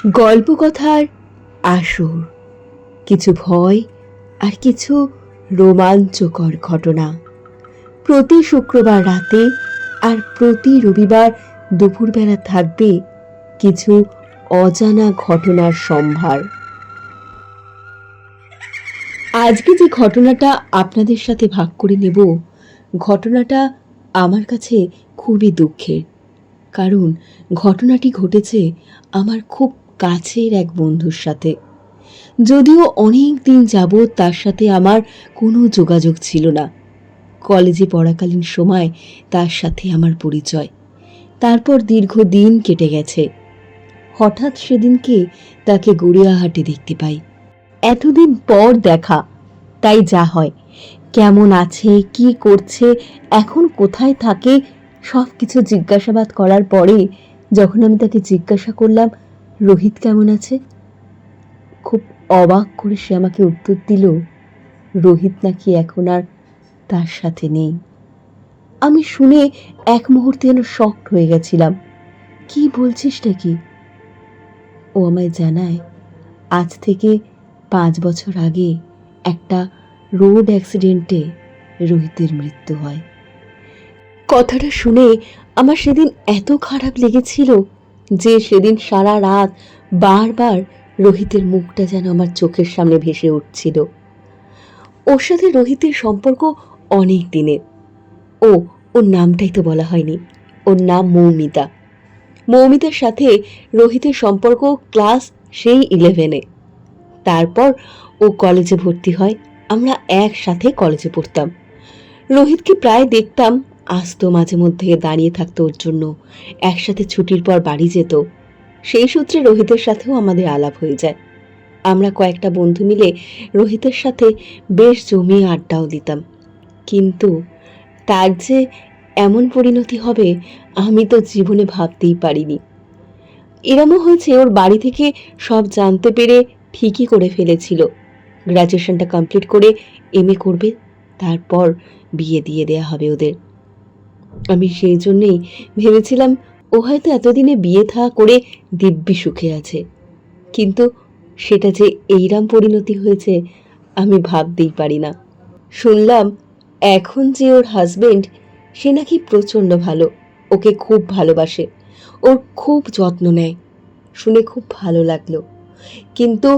গল্পকথার আসর, কিছু ভয় আর কিছু রোমাঞ্চকর ঘটনা। প্রতি শুক্রবার রাতে আর প্রতি রবিবার দুপুরবেলা থাকবে কিছু অজানা ঘটনার সম্ভার। আজকে যে ঘটনাটা আপনাদের সাথে ভাগ করে নেব, ঘটনাটা আমার কাছে খুবই দুঃখের। কারণ ঘটনাটি ঘটেছে আমার খুব কাছের এক বন্ধুর সাথে। যদিও অনেক দিন যাবৎ তার সাথে আমার কোনো যোগাযোগ ছিল না। কলেজে পড়াকালীন সময় তার সাথে আমার পরিচয়, তারপর দীর্ঘদিন কেটে গেছে। হঠাৎ সেদিনকে তাকে গড়িয়াহাটে দেখতে পাই। এতদিন পর দেখা, তাই যা হয়, কেমন আছে, কি করছে, এখন কোথায় থাকে, সব কিছু জিজ্ঞাসাবাদ করার পরে যখন আমি তাকে জিজ্ঞাসা করলাম রোহিত কেমন আছে, খুব অবাক করে সে আমাকে উত্তর দিল রোহিত নাকি এখন আর তার সাথে নেই। আমি শুনে এক মুহূর্তে যেন শকড হয়ে গেছিলাম। কি বলছিস নাকি? ও আমায় জানায় আজ থেকে 5 বছর আগে একটা রোড অ্যাক্সিডেন্টে রোহিতের মৃত্যু হয়। কথাটা শুনে আমার সেদিন এত খারাপ লেগেছিল যে সেদিন সারা রাত বারবার রোহিতের মুখটা যেন আমার চোখের সামনে ভেসে উঠছিল। ওর সাথে রোহিতের সম্পর্ক অনেক দিনের। ওর নামটাই তো বলা হয়নি, ওর নাম মৌমিতা। মৌমিতার সাথে রোহিতের সম্পর্ক ক্লাস সেই 11-এ। তারপর ও কলেজে ভর্তি হয়, আমরা একসাথে কলেজে পড়তাম। রোহিতকে প্রায় দেখতাম, আসতো মাঝে মধ্যে, দাঁড়িয়ে থাকতো ওর জন্য, একসাথে ছুটির পর বাড়ি যেত। সেই সূত্রে রোহিতের সাথেও আমাদের আলাপ হয়ে যায়। আমরা কয়েকটা বন্ধু মিলে রোহিতের সাথে বেশ জমিয়ে আড্ডাও দিতাম। কিন্তু তার যে এমন পরিণতি হবে আমি তো জীবনে ভাবতেই পারিনি। এরমও হয়েছে ওর বাড়ি থেকে সব জানতে পেরে ঠিকই করে ফেলেছিল গ্র্যাজুয়েশনটা কমপ্লিট করে MA করবে, তারপর বিয়ে দিয়ে দেয়া হবে ওদের। আমি সেই জন্যেই ভেবেছিলাম ও হয়তো এতদিনে বিয়ে থা করে দিব্যি সুখে আছে। কিন্তু সেটা যে এইরম পরিণতি হয়েছে আমি ভাবতেই পারি না। শুনলাম এখন যে ওর হাজবেন্ড, সে নাকি প্রচণ্ড ভালো, ওকে খুব ভালোবাসে, ওর খুব যত্ন নেয়। শুনে খুব ভালো লাগলো। কিন্তু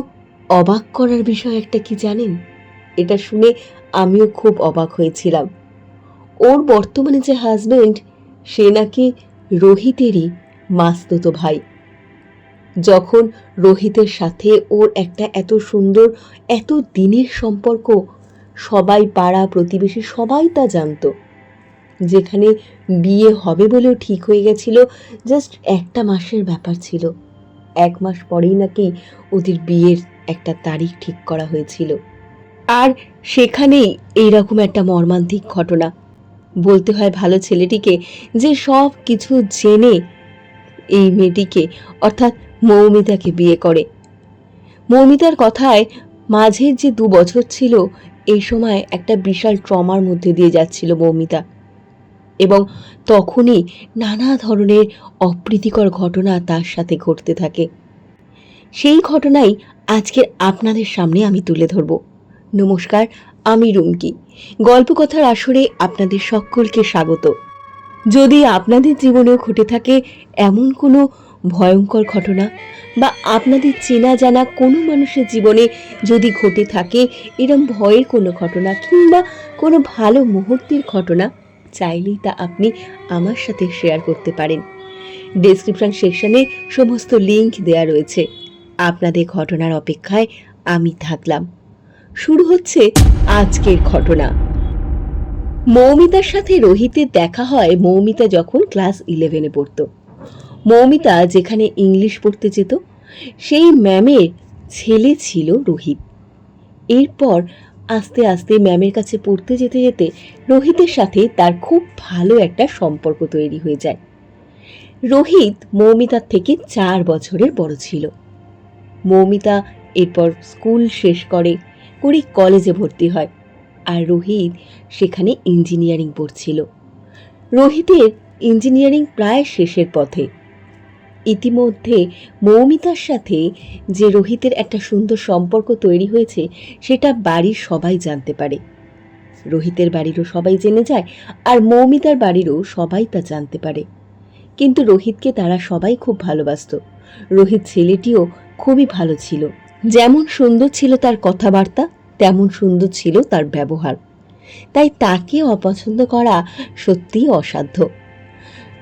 অবাক করার বিষয় একটা কি জানেন? এটা শুনে আমিও খুব অবাক হয়েছিলাম। ওর বর্তমানে যে হাজবেন্ড, সে নাকি রোহিতেরই মাস্তুতো ভাই। যখন রোহিতের সাথে ওর একটা এত সুন্দর, এত দিনের সম্পর্ক, সবাই, পাড়া প্রতিবেশী সবাই তা জানতো। যেখানে বিয়ে হবে বলেও ঠিক হয়ে গেছিল, জাস্ট একটা মাসের ব্যাপার ছিল। 1 মাস পরেই নাকি ওদের বিয়ের একটা তারিখ ঠিক করা হয়েছিল। আর সেখানেই এইরকম একটা মর্মান্তিক ঘটনা। বলতে হয় ভালো ছেলেটিকে যে সব কিছু জেনে এই মেয়েটিকে অর্থাৎ মৌমিতাকে বিয়ে করে। মৌমিতার কথায় মাঝের যে 2 বছর ছিল, এই সময় একটা বিশাল ট্রমার মধ্যে দিয়ে যাচ্ছিল মৌমিতা, এবং তখনই নানা ধরনের অপ্রীতিকর ঘটনা তার সাথে ঘটতে থাকে। সেই ঘটনাই আজকে আপনাদের সামনে আমি তুলে ধরব। নমস্কার, আমি রুমকি। গল্পকথার আসরে আপনাদের সকলকে স্বাগত। যদি আপনাদের জীবনেও ঘটে থাকে এমন কোনো ভয়ঙ্কর ঘটনা, বা আপনাদের চেনা জানা কোনো মানুষের জীবনে যদি ঘটে থাকে এরম ভয়ের কোনো ঘটনা, কিংবা কোনো ভালো মুহূর্তের ঘটনা, চাইলেই তা আপনি আমার সাথে শেয়ার করতে পারেন। ডেসক্রিপশন সেকশনে সমস্ত লিংক দেয়া রয়েছে। আপনাদের ঘটনার অপেক্ষায় আমি থাকলাম। শুরু হচ্ছে আজকের ঘটনা। মৌমিতার সাথে রোহিতের দেখা হয় মৌমিতা যখন ক্লাস 11-এ পড়ত। মৌমিতা যেখানে ইংলিশ পড়তে যেত, সেই ম্যামের ছেলে ছিল রোহিত। এরপর আস্তে আস্তে ম্যামের কাছে পড়তে যেতে যেতে রোহিতের সাথে তার খুব ভালো একটা সম্পর্ক তৈরি হয়ে যায়। রোহিত মৌমিতার থেকে 4 বছরের বড় ছিল। মৌমিতা এরপর স্কুল শেষ করে কলেজে ভর্তি হয়, আর রোহিত সেখানে ইঞ্জিনিয়ারিং পড়ছিল। রোহিতের ইঞ্জিনিয়ারিং প্রায় শেষের পথে। ইতিমধ্যে মৌমিতার সাথে যে রোহিতের একটা সুন্দর সম্পর্ক তৈরি হয়েছে সেটা বাড়ির সবাই জানতে পারে। রোহিতের বাড়িরও সবাই জেনে যায়, আর মৌমিতার বাড়িরও সবাই তা জানতে পারে। কিন্তু রোহিতকে তারা সবাই খুব ভালোবাসত। রোহিত ছেলেটিও খুবই ভালো ছিল। যেমন সুন্দর ছিল তার কথাবার্তা, তেমন সুন্দর ছিল তার ব্যবহার। তাই তাকে অপছন্দ করা সত্যিই অসাধ্য।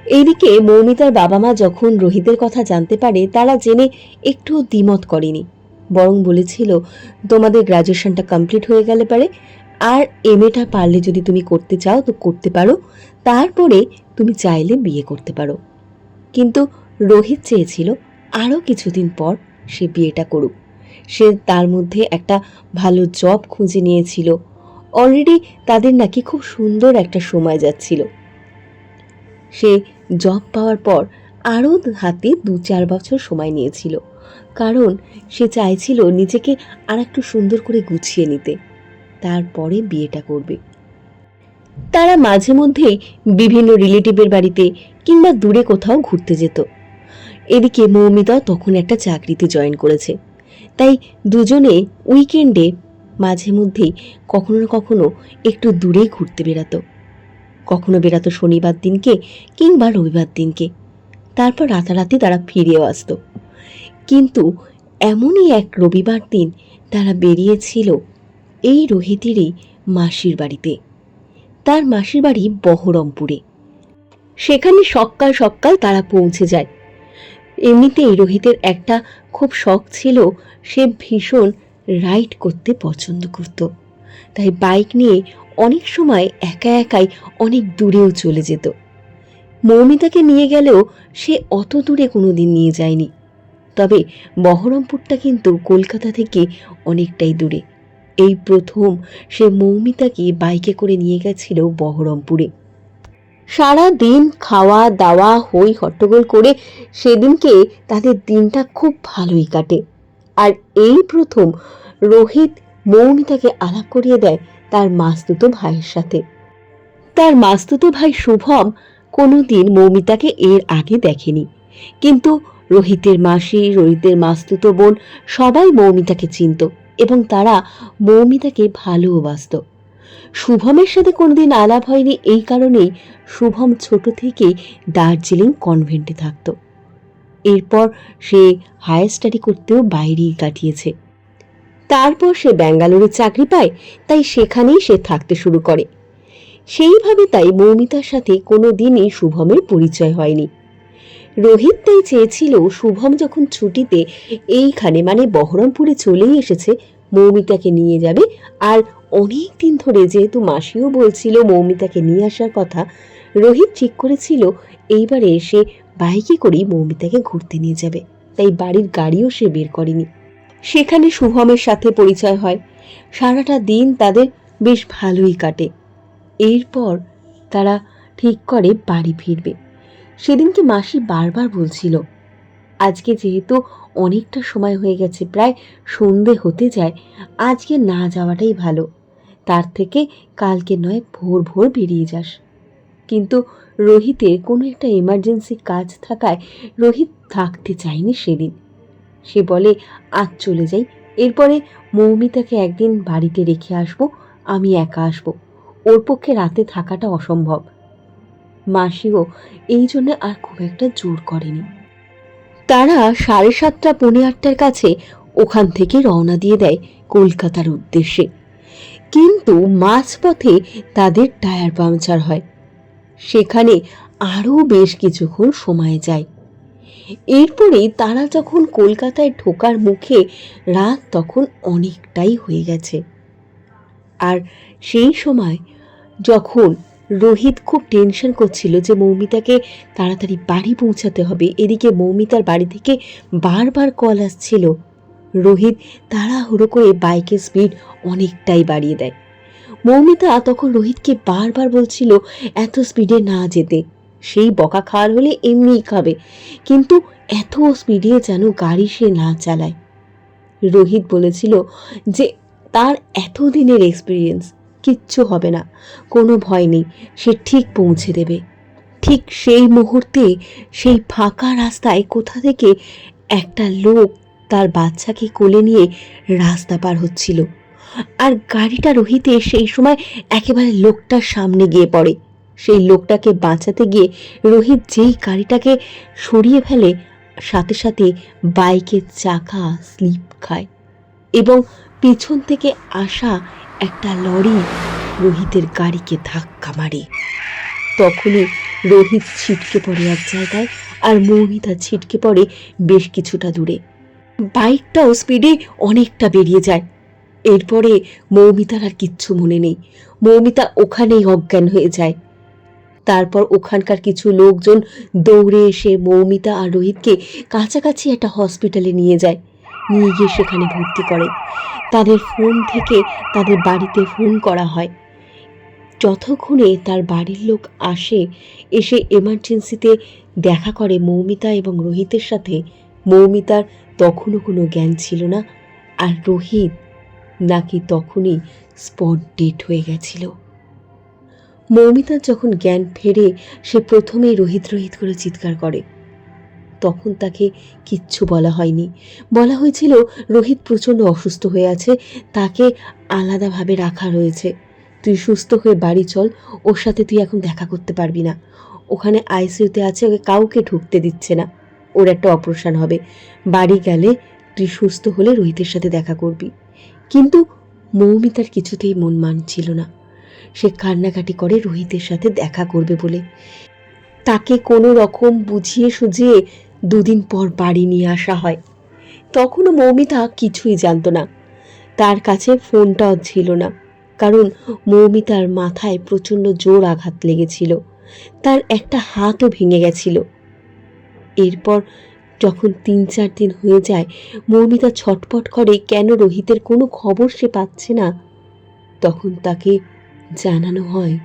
এইদিকে মৌমিতার বাবা মা যখন রোহিতের কথা জানতে পারে, তারা জেনে একটু দ্বিমত করেনি, বরং বলেছিল তোমাদের গ্র্যাজুয়েশনটা কমপ্লিট হয়ে গেলে পারে, আর এমএটা পারলে যদি তুমি করতে চাও তো করতে পারো, তারপরে তুমি চাইলে বিয়ে করতে পারো। কিন্তু রোহিত চেয়েছিল আরও কিছুদিন পর সে বিয়েটা করুক। সে তার মধ্যে একটা ভালো জব খুঁজে নিয়েছিল। অলরেডি তাদের নাকি খুব সুন্দর একটা সময় যাচ্ছিল। সে জব পাওয়ার পর আরও হাতে 2-4 বছর সময় নিয়েছিল, কারণ সে চাইছিল নিজেকে আর একটু সুন্দর করে গুছিয়ে নিতে, তারপরে বিয়েটা করবে। তারা মাঝে মধ্যেই বিভিন্ন রিলেটিভের বাড়িতে কিংবা দূরে কোথাও ঘুরতে যেত। এদিকে মৌমিতা তখন একটা চাকরিতে জয়েন করেছে, তাই দুজনে উইকেন্ডে মাঝে মধ্যেই কখনো না কখনো একটু দূরে ঘুরতে বেরাতো। কখনো বেরাতো শনিবার দিনকে কিংবা রবিবার দিনকে, তারপর রাতারাতি তারা ফিরেও আসত। কিন্তু এমনই এক রবিবার দিন তারা বেরিয়েছিল এই রোহিতেরই মাসির বাড়িতে। তার মাসির বাড়ি বহরমপুরে। সেখানে সকাল সকাল তারা পৌঁছে যায়। এমনিতেই রোহিতের একটা খুব শখ ছিল, সে ভীষণ রাইড করতে পছন্দ করত। তাই বাইক নিয়ে অনেক সময় একা একাই অনেক দূরেও চলে যেত। মৌমিতাকে নিয়ে গেলেও সে অত দূরে কোনো দিন নিয়ে যায়নি। তবে বহরমপুরটা কিন্তু কলকাতা থেকে অনেকটাই দূরে। এই প্রথম সে মৌমিতাকে বাইকে করে নিয়ে গেছিল বহরমপুরে। সারা দিন খাওয়া দাওয়া হই হট্টগোল করে সেদিনকে তাদের দিনটা খুব ভালোই কাটে। আর এই প্রথম রোহিত মৌমিতাকে আলাপ করিয়ে দেয় তার মাস্তুতো ভাইয়ের সাথে। তার মাস্তুতো ভাই শুভম কোনোদিন মৌমিতাকে এর আগে দেখেনি, কিন্তু রোহিতের মাসি, রোহিতের মাস্তুতো বোন সবাই মৌমিতাকে চিনত এবং তারা মৌমিতাকে ভালোবাসত। শুভমের সাথে কোনোদিন আলাপ হয়নি, এই কারণেই শুভম ছোট থেকেই দার্জিলিং কনভেন্টে থাকত। এরপর সে হায়ার স্টাডি করতেও বাইরেই কাটিয়েছে। তারপর সে ব্যাঙ্গালোরে চাকরি পায়, তাই সেখানেই সে থাকতে শুরু করে। সেইভাবে তাই মৌমিতার সাথে কোনো দিনই শুভমের পরিচয় হয়নি। রোহিত তাই চেয়েছিল শুভম যখন ছুটিতে এইখানে মানে বহরমপুরে চলেই এসেছে, মৌমিতাকে নিয়ে যাবে। আর অনেক দিন ধরে যেহেতু মাসিও বলছিল মৌমিতাকে নিয়ে আসার কথা, রোহিত ঠিক করেছিল এইবারে সে বাইকে করেই মৌমিতাকে ঘুরতে নিয়ে যাবে। তাই বাড়ির গাড়িও সে বের করেনি। সেখানে শুভমের সাথে পরিচয় হয়। সারাটা দিন তাদের বেশ ভালোই কাটে। এরপর তারা ঠিক করে বাড়ি ফিরবে। সেদিনকে মাসি বারবার বলছিল আজকে যেহেতু অনেকটা সময় হয়ে গেছে, প্রায় সন্ধে হতে যায়, আজকে না যাওয়াটাই ভালো, তার থেকে কালকে নয় ভোর ভোর বেরিয়ে যাস। কিন্তু রোহিতের কোনো একটা এমার্জেন্সি কাজ থাকায় রোহিত থাকতে চায়নি সেদিন। সে বলে আজ চলে যাই, এরপরে মৌমিতাকে একদিন বাড়িতে রেখে আসবো, আমি একা আসবো, ওর পক্ষে রাতে থাকাটা অসম্ভব। মাসিও এই জন্য আর খুব একটা জোর করেনি। তারা 7:30 পৌনে 8টার কাছে ওখান থেকে রওনা দিয়ে দেয় কলকাতার উদ্দেশ্যে। কিন্তু মাঝপথে তাদের টায়ার পাংচার হয়। সেখানে আরও বেশ কিছুক্ষণ সময় যায়। এরপরে তারা যখন কলকাতায় ঢোকার মুখে, রাত তখন অনেকটাই হয়ে গেছে। আর সেই সময় যখন রোহিত খুব টেনশন করছিল যে মৌমিতাকে তাড়াতাড়ি বাড়ি পৌঁছাতে হবে, এদিকে মৌমিতার বাড়ি থেকে বারবার কল আসছিল, রোহিত তাড়াহুড়ো করে বাইকের স্পিড অনেকটাই বাড়িয়ে দেয়। মৌমিতা তখন রোহিতকে বারবার বলছিল এত স্পিডে না যেতে, সেই বকা খাওয়ার হলে এমনিই খাবে, কিন্তু এত স্পিডে যেন গাড়ি সে না চালায়। রোহিত বলেছিল যে তার এতদিনের এক্সপিরিয়েন্স, কিচ্ছু হবে না, কোনো ভয় নেই, সে ঠিক পৌঁছে দেবে। ঠিক সেই মুহূর্তে সেই ফাঁকা রাস্তায় কোথা থেকে একটা লোক তার বাচ্চাকে কোলে নিয়ে রাস্তা পার হচ্ছিল, আর গাড়িটা রোহিতের সেই সময় একেবারে লোকটার সামনে গিয়ে পড়ে। সেই লোকটাকে বাঁচাতে গিয়ে রোহিত যেই গাড়িটাকে সরিয়ে ফেলে, সাথে সাথে বাইকের চাকা স্লিপ খায় এবং পেছন থেকে আসা একটা লরি রোহিতের গাড়িকে ধাক্কা মারে। তখনই রোহিত ছিটকে পড়ে এক জায়গায়, আর মৌমিতা ছিটকে পড়ে বেশ কিছুটা দূরে। বাইকটাও স্পিডে অনেকটা বেরিয়ে যায়। এরপরে মৌমিতার আর কিচ্ছু মনে নেই, মৌমিতা ওখানেই অজ্ঞান হয়ে যায়। তারপর ওখানকার কিছু লোকজন দৌড়ে এসে মৌমিতা আর রোহিতকে কাছাকাছি একটা হসপিটালে নিয়ে যায়, নিয়ে গিয়ে সেখানে ভর্তি করে। তাদের ফোন থেকে তাদের বাড়িতে ফোন করা হয়। যতক্ষণে তার বাড়ির লোক আসে, এসে এমার্জেন্সিতে দেখা করে মৌমিতা এবং রোহিতের সাথে, মৌমিতার তখনও কোনো জ্ঞান ছিল না, আর রোহিত নাকি তখনই স্পট ডেড হয়ে গেছিল। মৌমিতার যখন জ্ঞান ফেরে, সে প্রথমেই রোহিত রোহিত করে চিৎকার করে। তখন তাকে কিচ্ছু বলা হয়নি, বলা হয়েছিল রোহিত প্রচণ্ড অসুস্থ হয়ে আছে, তাকে আলাদাভাবে রাখা রয়েছে, তুই সুস্থ হয়ে বাড়ি চল, ওর সাথে তুই এখন দেখা করতে পারবি না, ওখানে আইসিইউতে আছে, ওকে কাউকে ঢুকতে দিচ্ছে না, ওর একটা অপারেশন হবে, বাড়ি গেলে তুই সুস্থ হলে রোহিতের সাথে দেখা করবি। কিন্তু মৌমিতার কিছুতেই মন মানছিল না, সে কান্নাকাটি করে রোহিতের সাথে দেখা করবে বলে। তাকে কোনো রকম বুঝিয়ে সুঝিয়ে 2 দিন পর বাড়ি নিয়ে আসা হয়। তখনও মৌমিতা কিছুই জানত না, তার কাছে ফোনটাও ছিল না, কারণ মৌমিতার মাথায় প্রচণ্ড জোর আঘাত লেগেছিল, তার একটা হাতও ভেঙে গেছিল। এরপর যখন 3-4 দিন হয়ে যায়, মৌমিতা ছটপট করে কেন রোহিতের কোনো খবর সে পাচ্ছে না। তখন তাকে জানানো হয়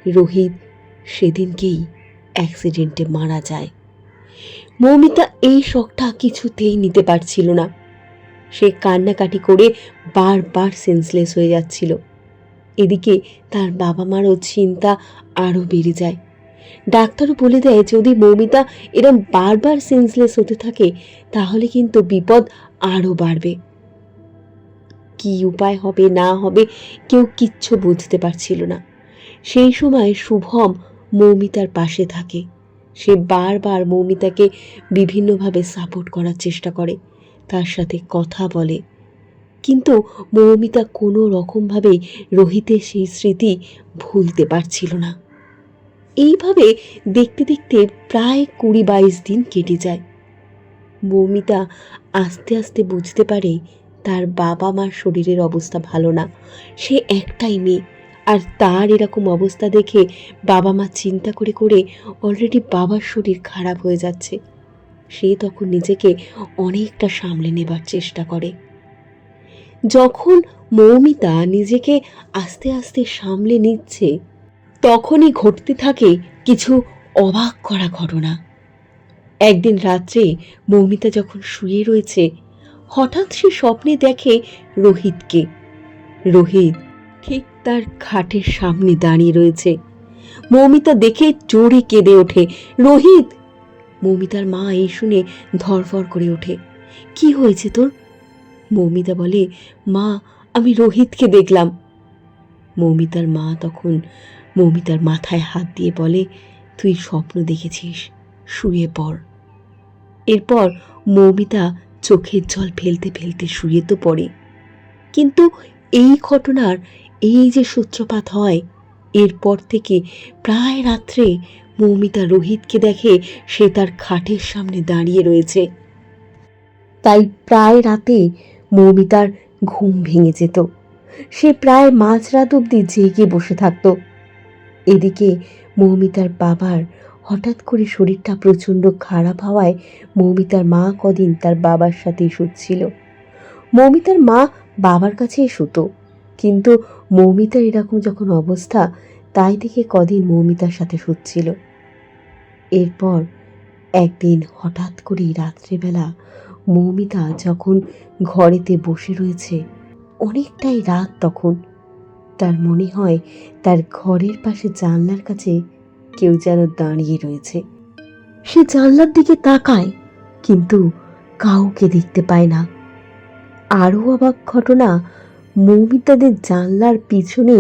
রোহিত সেদিনকেই অ্যাক্সিডেন্টে মারা যায়। মৌমিতা এই শখটা কিছুতেই নিতে পারছিল না, সে কান্নাকাটি করে বারবার সেন্সলেস হয়ে যাচ্ছিল। এদিকে তার বাবা মারও চিন্তা আরও বেড়ে যায়। ডাক্তারও বলে দেয় যদি মৌমিতা এরম বারবার সেন্সলেস হতে থাকে তাহলে কিন্তু বিপদ আরও বাড়বে। কি উপায় হবে না হবে কেউ কিচ্ছু বুঝতে পারছিল না। সেই সময় শুভম মৌমিতার পাশে থাকে, সে বারবার মৌমিতাকে বিভিন্নভাবে সাপোর্ট করার চেষ্টা করে, তার সাথে কথা বলে, কিন্তু মৌমিতা কোনো রকমভাবেই রোহিতের সেই স্মৃতি ভুলতে পারছিল না। এইভাবে দেখতে দেখতে প্রায় 20-22 দিন কেটে যায়। মৌমিতা আস্তে আস্তে বুঝতে পারে তার বাবা মার শরীরের অবস্থা ভালো না, সে একটাই মেয়ে, আর তার এরকম অবস্থা দেখে বাবা মা চিন্তা করে করে অলরেডি বাবার শরীর খারাপ হয়ে যাচ্ছে। সে তখন নিজেকে অনেকটা সামলে নেবার চেষ্টা করে। যখন মৌমিতা নিজেকে আস্তে আস্তে সামলে নিচ্ছে, তখনই ঘটতে থাকে কিছু অবাক করা ঘটনা। একদিন রাত্রে মৌমিতা যখন শুয়ে রয়েছে, হঠাৎ সে স্বপ্নে দেখে রোহিতকে। রোহিত ঠিক তার খাটের সামনে দাঁড়িয়ে রয়েছে। মৌমিতা দেখে জোরে কেঁদে ওঠে, রোহিত! মৌমিতার মা এই শুনে ধরফর করে ওঠে, কি হয়েছে তোর? মৌমিতা বলে, মা, আমি রোহিতকে দেখলাম। মৌমিতার মা তখন মৌমিতার মাথায় হাত দিয়ে বলে, তুই স্বপ্ন দেখেছিস, শুয়ে পড়। এরপর মৌমিতা চোখের জল ফেলতে ফেলতে শুয়ে তো পড়ে, কিন্তু এই ঘটনার এই যে সূত্রপাত হয়, এরপর থেকে প্রায় রাত্রে মৌমিতা রোহিতকে দেখে সে তার খাটের সামনে দাঁড়িয়ে রয়েছে। তাই প্রায় রাতে মৌমিতার ঘুম ভেঙে যেত, সে প্রায় মাঝরাত অবধি জেগে বসে থাকত। এদিকে মৌমিতার বাবার হঠাৎ করে শরীরটা প্রচণ্ড খারাপ হওয়ায় মৌমিতার মা কদিন তার বাবার সাথেই শুচ্ছিল। মৌমিতার মা বাবার কাছেই শুতো, কিন্তু মৌমিতার এরকম যখন অবস্থা, তাই থেকে কদিন মৌমিতার সাথে শুচ্ছিল। এরপর একদিন হঠাৎ করেই রাত্রেবেলা মৌমিতা যখন ঘরেতে বসে রয়েছে, অনেকটাই রাত তখন, তার মনে হয় তার ঘরের পাশে জানলার কাছে কেউ যেন দাঁড়িয়ে রয়েছে। সে জানলার দিকে তাকায়, কিন্তু কাউকে দেখতে পায় না। আরও অবাক ঘটনা, মৌমিতাদের জানলার পিছনে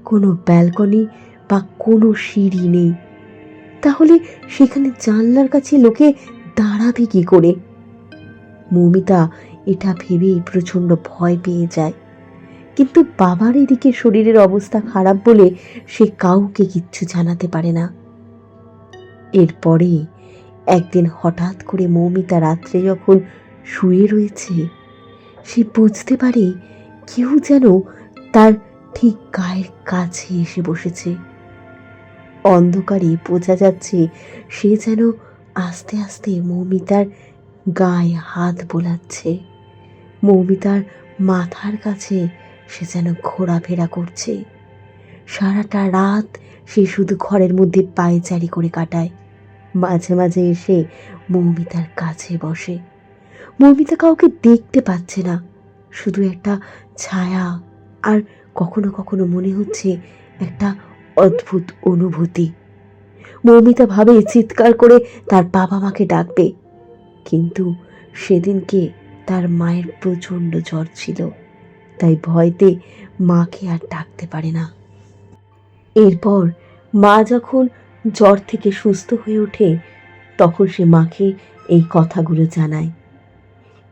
কোনো ব্যালকনি বা কোনো সিঁড়ি নেই। তাহলে সেখানে জানলার কাছে লোকে দাঁড়াবে কি করে? মৌমিতা এটা ভেবেই প্রচণ্ড ভয় পেয়ে যায়, কিন্তু বাবার এদিকে শরীরের অবস্থা খারাপ বলে সে কাউকে কিচ্ছু জানাতে পারে না। এরপরে একদিন হঠাৎ করে মৌমিতা রাত্রে যখন শুয়ে রয়েছে, সে বুঝতে পারে কেউ যেন তার ঠিক গায়ের কাছে এসে বসেছে। অন্ধকারে বোঝা যাচ্ছে সে যেন আস্তে আস্তে মৌমিতার গায়ে হাত বোলাচ্ছে। মৌমিতার মাথার কাছে সে যেন ঘোরাফেরা করছে। সারাটা রাত সে শুধু ঘরের মধ্যে পায়চারি করে কাটায়। মাঝে মাঝে এসে মৌমিতার কাছে বসে। মৌমিতা কাউকে দেখতে পাচ্ছে না, শুধু একটা ছায়া, আর কখনো কখনো মনে হচ্ছে একটা অদ্ভুত অনুভূতি। মৌমিতা ভাবে চিৎকার করে তার বাবা মাকে ডাকবে, কিন্তু সেদিনকে তার মায়ের প্রচণ্ড জ্বর ছিল, তাই ভয়তে মাকে আর ডাকতে পারে না। এরপর মা যখন জ্বর থেকে সুস্থ হয়ে ওঠে, তখন সে মাকে এই কথাগুলো জানায়।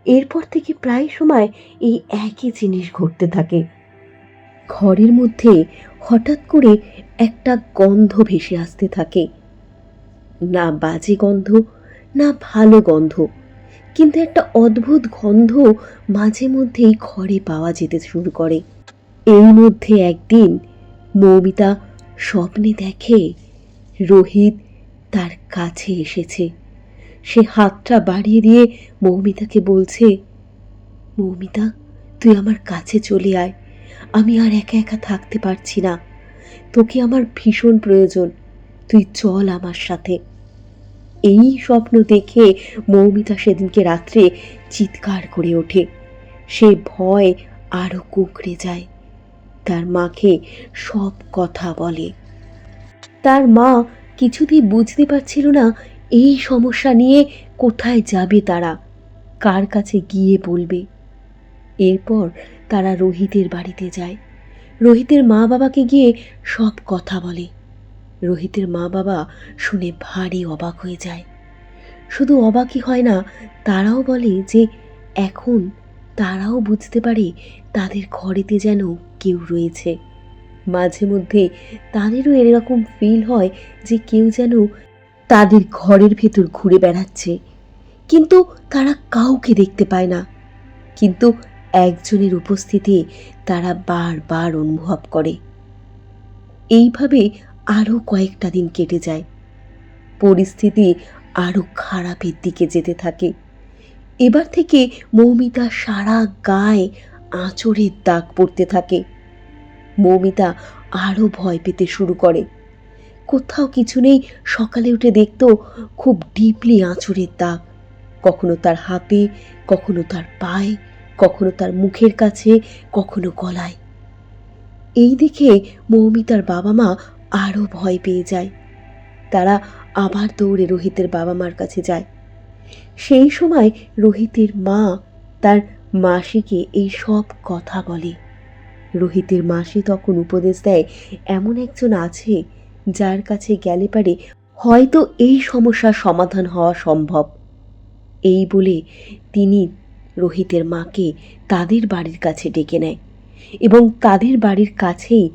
এরপর থেকে প্রায় সময় এই একই জিনিস ঘটতে থাকে। ঘরের মধ্যে হঠাৎ করে একটা গন্ধ ভেসে আসতে থাকে। না বাজে গন্ধ, না ভালো গন্ধ, কিন্তু একটা অদ্ভুত গন্ধ মাঝে মধ্যেই ঘরে পাওয়া যেতে শুরু করে। এই মধ্যে একদিন মৌমিতা স্বপ্নে দেখে রোহিত তার কাছে এসেছে। সে হাতটা বাড়িয়ে দিয়ে মৌমিতাকে বলছে, মৌমিতা, তুই আমার কাছে চলে আয়, আমি আর একা একা থাকতে পারছি না, তোকে আমার ভীষণ প্রয়োজন, তুই চল আমার সাথে। এই স্বপ্ন দেখে মৌমিতা সেদিনকে রাত্রে চিৎকার করে ওঠে। সে ভয় আরো কুঁকড়ে যায়। তার মাকে সব কথা বলে। তার মা কিছুতেই বুঝতে পারছিল না এই সমস্যা নিয়ে কোথায় যাবে তারা, কার কাছে গিয়ে বলবে। এরপর তারা রোহিতের বাড়িতে যায়। রোহিতের মা বাবাকে গিয়ে সব কথা বলে। রোহিতের মা বাবা শুনে ভারী অবাক হয়ে যায়। শুধু অবাকই হয় না, তারাও বলে যে এখন তারাও বুঝতে পারে তাদের ঘরেতে যেন কেউ রয়েছে। মাঝে মধ্যে তাদেরও এরকম ফিল হয় যে কেউ যেন তাদের ঘরের ভেতর ঘুরে বেড়াচ্ছে, কিন্তু তারা কাউকে দেখতে পায় না। কিন্তু একজনের উপস্থিতি তারা বারবার অনুভব করে। এইভাবে আরও কয়েকটা দিন কেটে যায়। পরিস্থিতি আরও খারাপের দিকে যেতে থাকে। এবার থেকে মৌমিতা সারা গায়ে আঁচড়ের দাগ পড়তে থাকে। মৌমিতা আরও ভয় পেতে শুরু করে। কোথাও কিছু নেই, সকালে উঠে দেখতো খুব ডিপলি আঁচড়ের দাগ, কখনো তার হাতে, কখনো তার পায়ে, কখনো তার মুখের কাছে, কখনো গলায়। এই দেখে মৌমিতার বাবা মা আরও ভয় পেয়ে যায়। তারা আবার দৌড়ে রোহিতের বাবা মার কাছে যায়। সেই সময় রোহিতের মা তার মাসিকে এই সব কথা বলে। রোহিতের মাসি তখন উপদেশ দেয়, এমন একজন আছে যার কাছে গেলে পারে হয়তো এই সমস্যার সমাধান হওয়া সম্ভব। এই বলে তিনি রোহিতের মাকে তাদের বাড়ির কাছে ডেকে নেয়, এবং তাদের বাড়ির কাছেই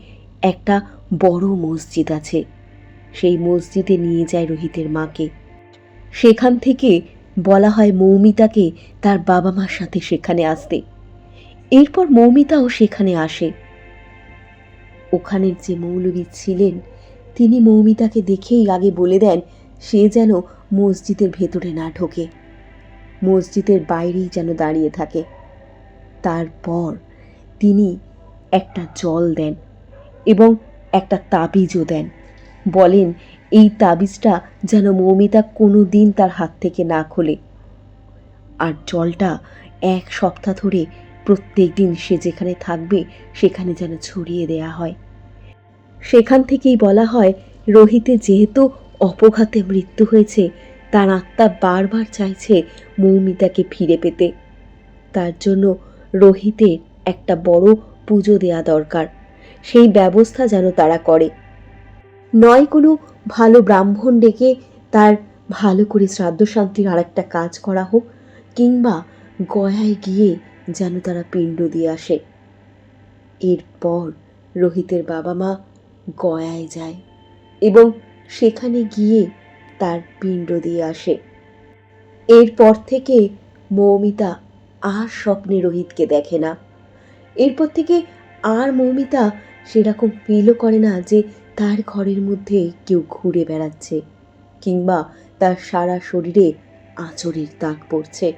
একটা বড় মসজিদ আছে। সেই মসজিদে নিয়ে যায় রোহিতের মাকে। সেখান থেকে বলা হয় মৌমিতাকে তার বাবা মার সাথে সেখানে আসতে। এরপর মৌমিতাও সেখানে আসে। ওখানের যে মৌলবী ছিলেন তিনি মৌমিতাকে দেখেই আগে বলে দেন সে যেন মসজিদের ভেতরে না ঢোকে, মসজিদের বাইরেই যেন দাঁড়িয়ে থাকে। তারপর তিনি একটা জল দেন এবং একটা তাবিজও দেন। বলেন এই তাবিজটা যেন মৌমিতা কোনো দিন তার হাত থেকে না খোলে, আর জলটা 1 সপ্তাহ ধরে প্রত্যেক দিন সে যেখানে থাকবে সেখানে যেন ছড়িয়ে দেয়া হয়। সেখান থেকেই বলা হয় রোহিতের যেহেতু অপঘাতে মৃত্যু হয়েছে, তার আত্মা বারবার চাইছে মৌমিতাকে ফিরে পেতে। তার জন্য রোহিতের একটা বড় পুজো দেয়া দরকার। সেই ব্যবস্থা যেন তারা করে। নয় কোনো ভালো ব্রাহ্মণ ডেকে তার ভালো করে শ্রাদ্ধ শান্তির আর একটা কাজ করা হোক, কিংবা গয়ায় গিয়ে যেন তারা পিণ্ড দিয়ে আসে। এরপর রোহিতের বাবা মা গয়ায় যায় এবং সেখানে গিয়ে তার পিণ্ড দিয়ে আসে। এরপর থেকে মৌমিতা আর স্বপ্নে রোহিতকে দেখে না। এরপর থেকে আর মৌমিতা সেরকম ফিলও করে না যে তার ঘরের মধ্যে কেউ ঘুরে বেড়াচ্ছে, কিংবা তার সারা শরীরে আঁচড়ের দাগ পড়ছে।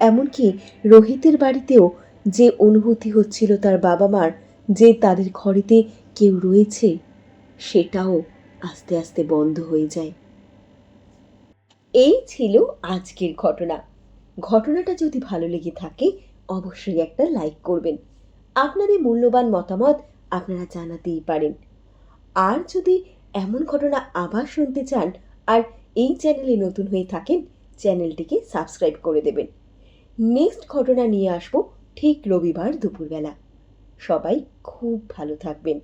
এমনকি রোহিতের বাড়িতেও যে অনুভূতি হচ্ছিল তার বাবা মার, যে তাদের ঘরেতে কেউ রয়েছে, সেটাও আস্তে আস্তে বন্ধ হয়ে যায়। এই ছিল আজকের ঘটনা। ঘটনাটা যদি ভালো লেগে থাকে অবশ্যই একটা লাইক করবেন। আপনাদের মূল্যবান মতামত আপনারা জানাতেই পারেন। আর যদি এমন ঘটনা আবার শুনতে চান আর এই চ্যানেলে নতুন হয়ে থাকেন, চ্যানেলটিকে সাবস্ক্রাইব করে দেবেন। নেক্সট ঘটনা নিয়ে আসবো ঠিক রবিবার দুপুরবেলা। সবাই খুব ভালো থাকবেন।